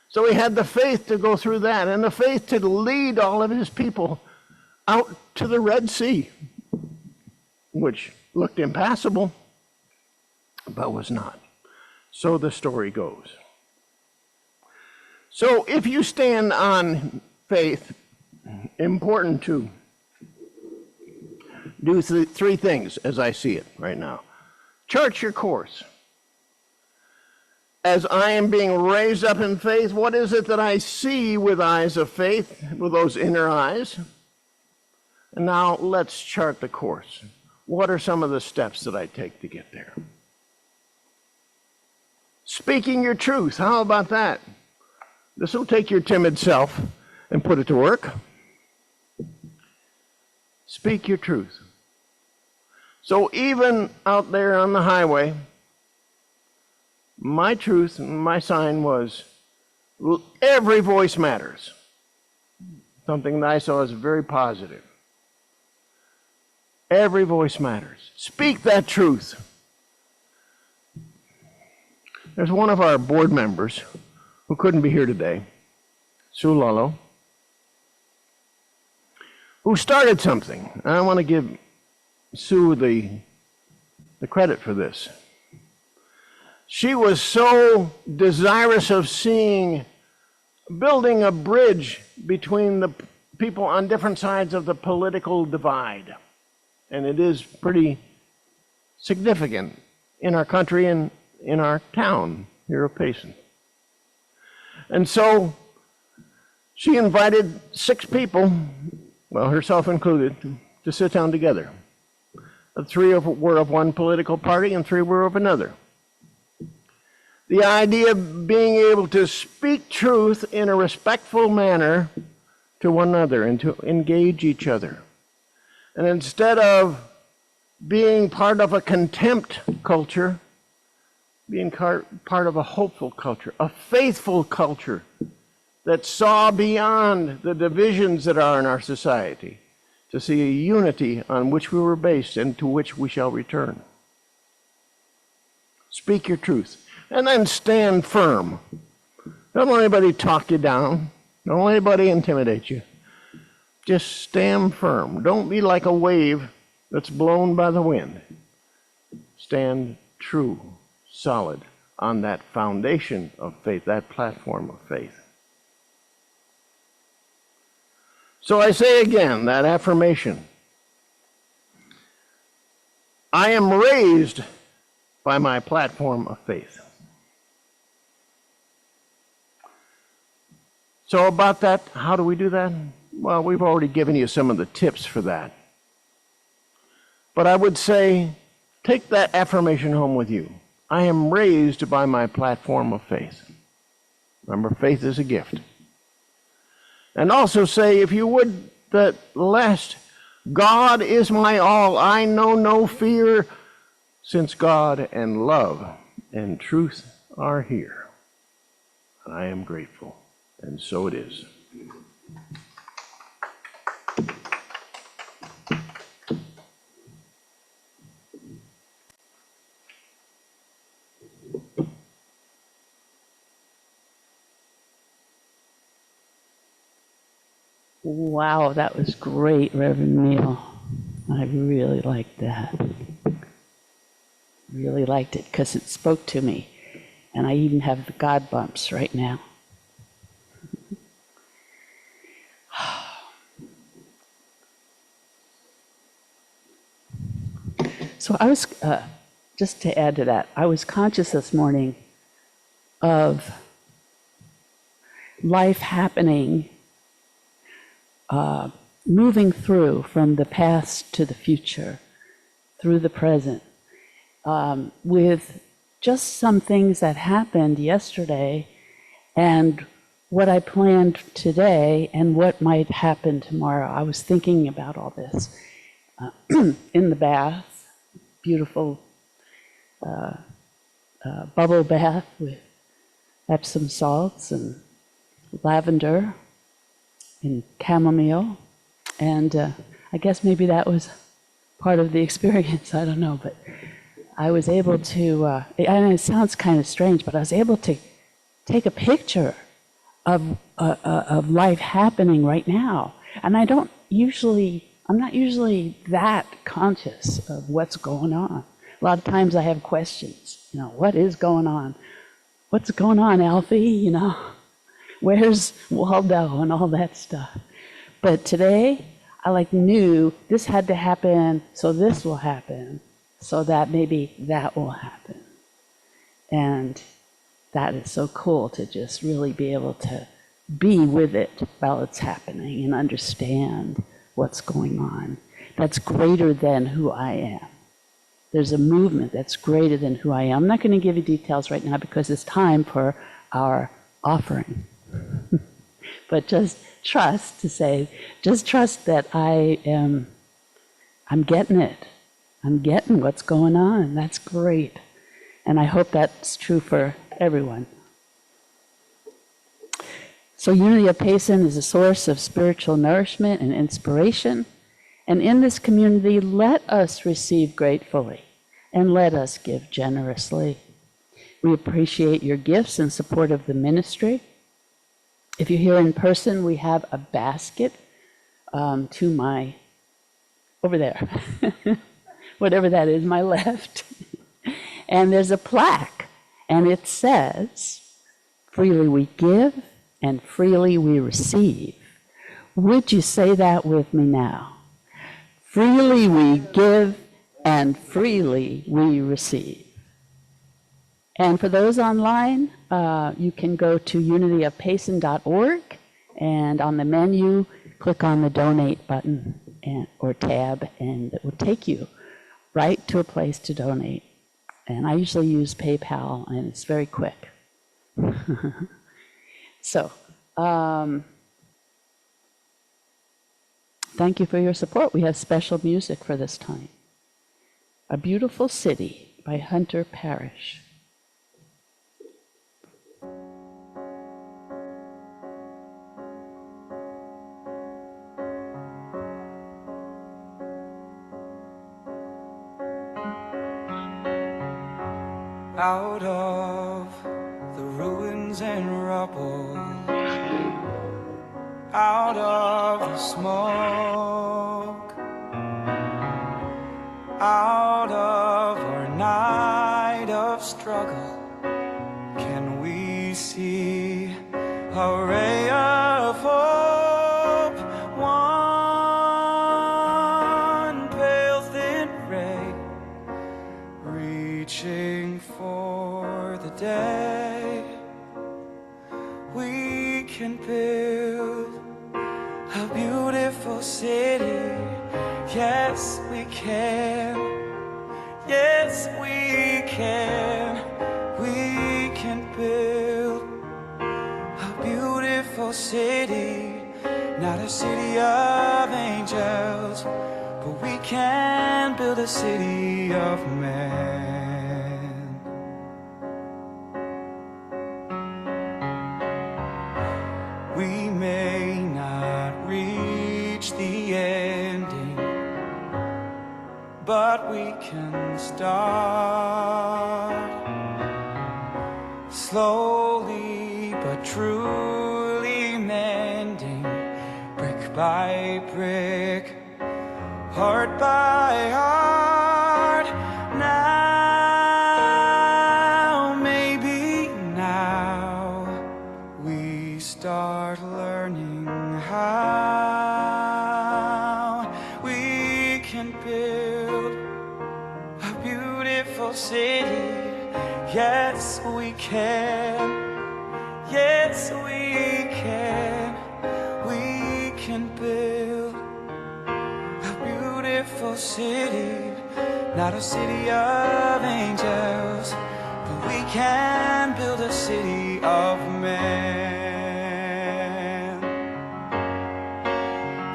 So he had the faith to go through that, and the faith to lead all of his people out to the Red Sea, which looked impassable, but was not. So the story goes. So if you stand on faith, important to do three things as I see it right now. Chart your course. As I am being raised up in faith, what is it that I see with eyes of faith, with those inner eyes? And now let's chart the course. What are some of the steps that I take to get there? Speaking your truth, how about that? This will take your timid self and put it to work. Speak your truth. So even out there on the highway, my truth, my sign was, every voice matters. Something that I saw as very positive. Every voice matters. Speak that truth. There's one of our board members who couldn't be here today, Sue Lalo, who started something. And I want to give Sue the credit for this. She was so desirous of building a bridge between the people on different sides of the political divide. And it is pretty significant in our country and in our town here of Payson. And so she invited 6 people, well, herself included, to sit down together. 3 were of one political party and 3 were of another. The idea of being able to speak truth in a respectful manner to one another and to engage each other. And instead of being part of a contempt culture, being part of a hopeful culture, a faithful culture that saw beyond the divisions that are in our society, to see a unity on which we were based and to which we shall return. Speak your truth. And then stand firm. Don't let anybody talk you down. Don't let anybody intimidate you. Just stand firm. Don't be like a wave that's blown by the wind. Stand true, solid on that foundation of faith, that platform of faith. So I say again, that affirmation. I am raised by my platform of faith. So about that, how do we do that? Well, we've already given you some of the tips for that. But I would say, take that affirmation home with you. I am raised by my platform of faith. Remember, faith is a gift. And also say, if you would, that last, God is my all. I know no fear, since God and love and truth are here. And I am grateful. And so it is. Wow, that was great, Reverend Neal. I really liked that. Really liked it because it spoke to me. And I even have the God bumps right now. So I was, just to add to that, I was conscious this morning of life happening, moving through from the past to the future, through the present, with just some things that happened yesterday and what I planned today and what might happen tomorrow. I was thinking about all this in the bath. Beautiful bubble bath with Epsom salts and lavender and chamomile. And I guess maybe that was part of the experience. I don't know, but I was able to, and it sounds kind of strange, but I was able to take a picture of life happening right now. And I'm not usually that conscious of what's going on. A lot of times I have questions, what is going on? What's going on, Alfie? Where's Waldo and all that stuff? But today, I knew this had to happen, so this will happen, so that maybe that will happen. And that is so cool to just really be able to be with it while it's happening and understand what's going on. That's greater than who I am. There's a movement that's greater than who I am. I'm not going to give you details right now because it's time for our offering. But just trust that I'm getting it. I'm getting what's going on. That's great. And I hope that's true for everyone. So Unity of Payson is a source of spiritual nourishment and inspiration. And in this community, let us receive gratefully and let us give generously. We appreciate your gifts in support of the ministry. If you're here in person, we have a basket to my, over there, whatever that is, my left. And there's a plaque, and it says, freely we give and freely we receive. Would you say that with me now? Freely we give and freely we receive. And for those online, you can go to unityofpayson.org, and on the menu, click on the donate button or tab, and it will take you right to a place to donate. And I usually use PayPal, and it's very quick. So, thank you for your support. We have special music for this time. A Beautiful City by Hunter Parrish. Out of the ruins and rubble, out of the smoke, out of our night of struggle, can we see a ray of hope? One pale thin ray reaching for the day. We can build a beautiful city. Yes, we can. Yes, we can. We can build a beautiful city. Not a city of angels, but we can build a city of men. We may not reach the ending, but we can start. Slowly but truly mending, brick by brick, heart by heart. Now, maybe now, we start learning how we can build a beautiful city. Yes, we can. Yes, we can. We can build a beautiful city. Not a city of angels, but we can build a city of men.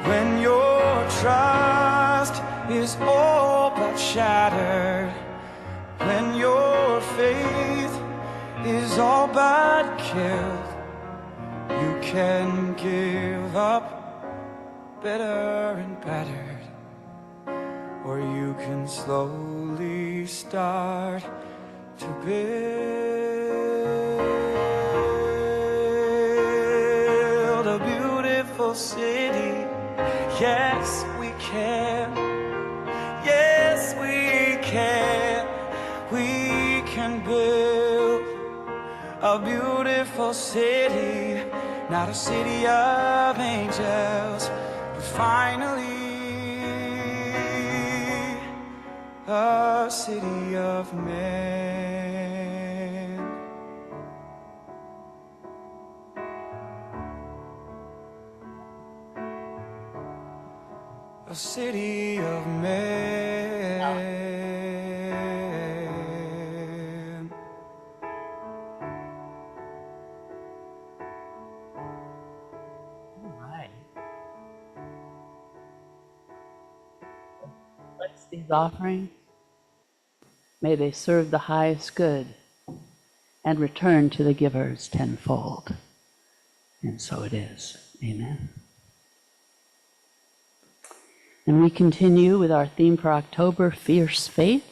When your trust is all but shattered, when your faith is all but killed, you can give up bitter and battered. or you can slowly start to build a beautiful city. Yes, we can. Yes, we can. We can build a beautiful city, not a city of angels, but finally a city of men. A city of men. All right. Bless these offerings. May they serve the highest good and return to the givers tenfold. And so it is. Amen. And we continue with our theme for October, Fierce Faith.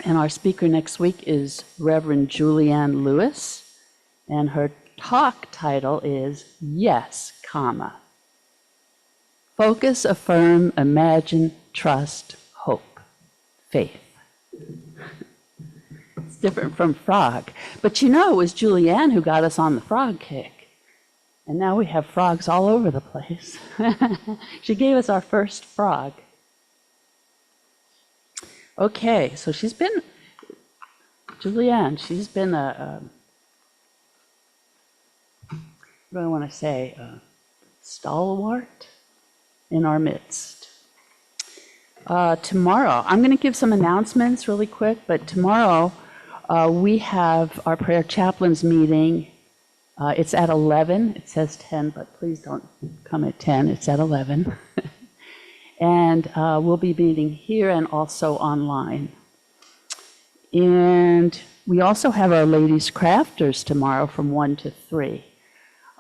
And our speaker next week is Reverend Julianne Lewis. And her talk title is Yes, comma. Focus, affirm, imagine, trust, hope, faith. It's different from frog. But you know, it was Julianne who got us on the frog kick. And now we have frogs all over the place. She gave us our first frog. Okay, so she's been, Julianne, she's been what do I want to say, a stalwart in our midst. Tomorrow, I'm going to give some announcements really quick, but tomorrow we have our prayer chaplains meeting. It's at 11. It says 10, but please don't come at 10. It's at 11. And we'll be meeting here and also online. And we also have our ladies' crafters tomorrow from 1 to 3.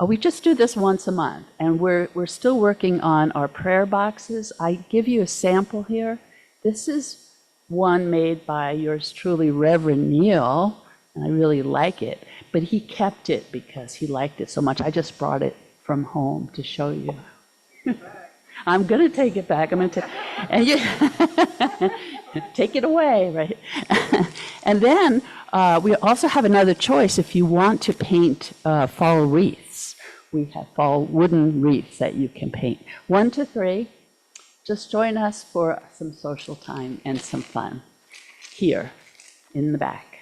We just do this once a month, and we're still working on our prayer boxes. I give you a sample here. This is one made by yours truly, Reverend Neal, and I really like it. But he kept it because he liked it so much. I just brought it from home to show you. I'm going to take it back. I'm going to and you take it away, right? And then we also have another choice if you want to paint fall wreaths. We have fall wooden wreaths that you can paint. 1 to 3. Just join us for some social time and some fun here in the back.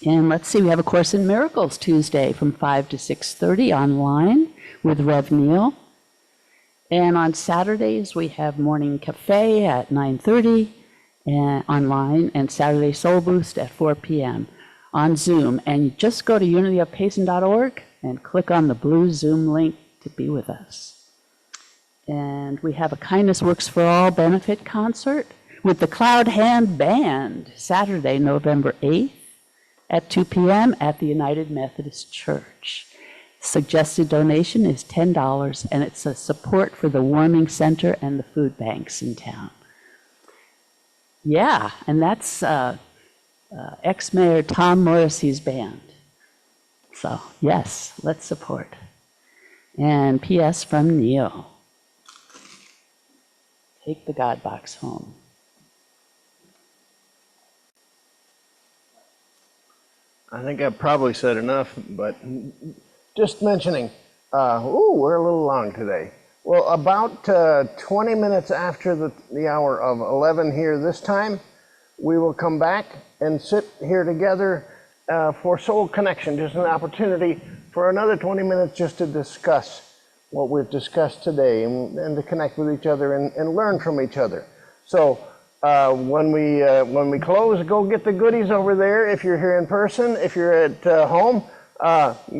And let's see, we have a Course in Miracles Tuesday from 5 to 6:30 online with Rev Neal. And on Saturdays, we have Morning Cafe at 9:30 and online, and Saturday Soul Boost at 4 p.m. on Zoom. And you just go to unityofpayson.org and click on the blue Zoom link to be with us. And we have a Kindness Works for All benefit concert with the Cloud Hand Band, Saturday, November 8th at 2 p.m. at the United Methodist Church. Suggested donation is $10, and it's a support for the Warming Center and the food banks in town. Yeah, and that's ex-Mayor Tom Morrissey's band. So, yes, let's support. And P.S. from Neil. Take the God box home. I think I've probably said enough, but just mentioning, we're a little long today. Well, about 20 minutes after the hour of 11 here this time, we will come back and sit here together for Soul Connection, just an opportunity for another 20 minutes just to discuss what we've discussed today and to connect with each other and learn from each other. So when we close, go get the goodies over there if you're here in person. If you're at home,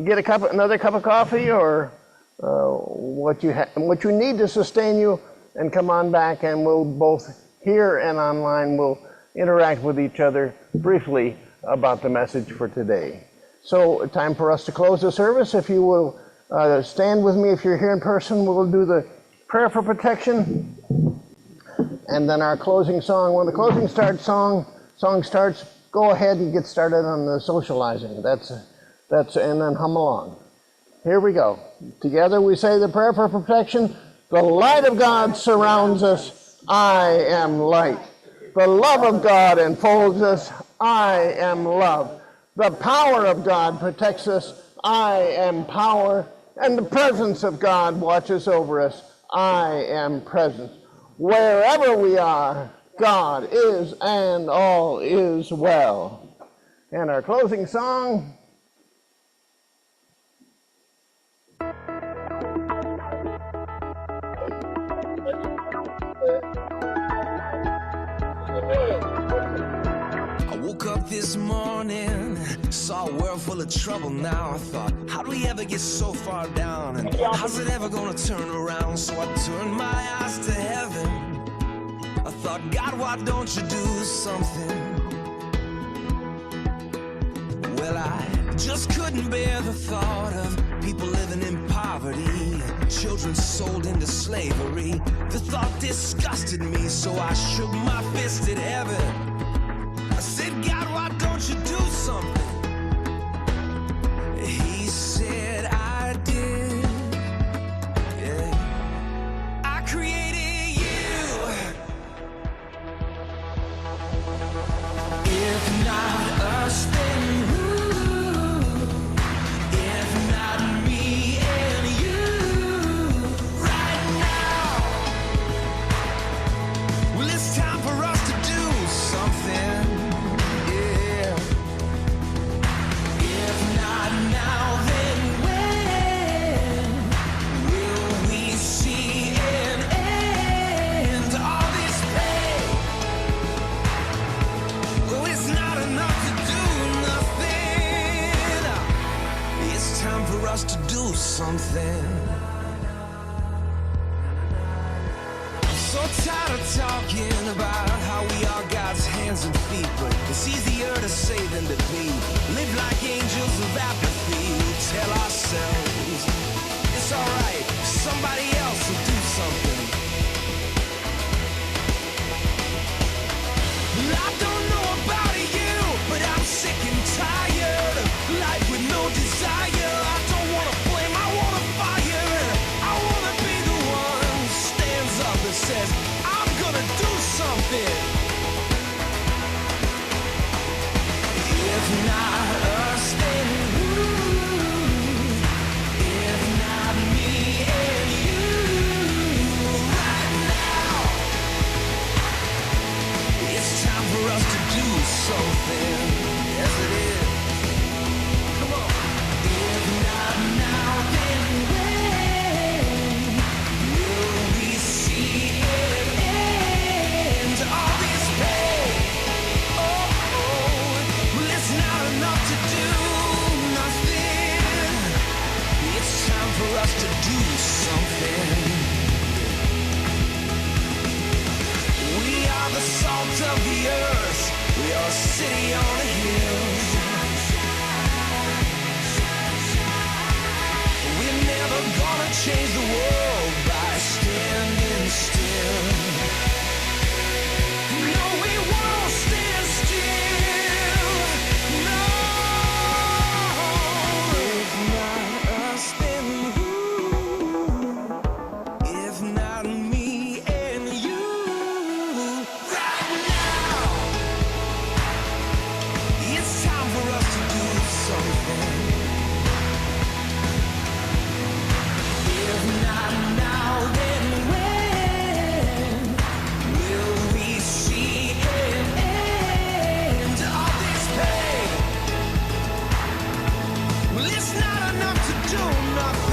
get another cup of coffee or what you need to sustain you, and come on back, and we'll both here and online will interact with each other briefly about the message for today. So time for us to close the service. If you will stand with me if you're here in person, we'll do the prayer for protection. And then our closing song, when the closing song starts, go ahead and get started on the socializing. That's and then hum along. Here we go. Together we say the prayer for protection. The light of God surrounds us. I am light. The love of God enfolds us. I am love. The power of God protects us. I am power. And the presence of God watches over us. I am presence. Wherever we are, God is and all is well. And our closing song. I woke up this morning, saw a world full of trouble now. I thought, how do we ever get so far down? And how's it ever gonna turn around? So I turned my eyes to heaven. I thought, God, why don't you do something? Well, I just couldn't bear the thought of people living in poverty, children sold into slavery. The thought disgusted me, so I shook my fist at heaven. I said, God, why don't you do something? He said, I did. Yeah. I created you. If not us, then who? If not me and you, right now. Well, it's time for us to do something. Yeah. If not now, then when will we see an end to all this pain? Oh, it's not enough to do nothing. It's time for us to do something. I'm so tired of talking about how we are God's hands and feet, but it's easier to say than to be. Live like angels of apathy. We tell ourselves it's alright, somebody else will do something. Well, I don't know about you, but I'm sick and tired of life with no desire. I don't wanna blame, I wanna fire. I wanna be the one who stands up and says, I'm gonna do something. If not us, then who? If not me and you, right now. It's time for us to do something. Yes, it is. Come on. If not now, then when will we see an end to all this pain? Oh, well, it's not enough to do nothing. It's time for us to do something. We are the salt of the earth. We are a city on a hill. We're never gonna change the world by standing still. No, we won't stand still. No. If not us, then who? If not me and you, right now. It's time for us to do something. If not now, then when will we see an end to all this pain? Well, it's not enough to do nothing.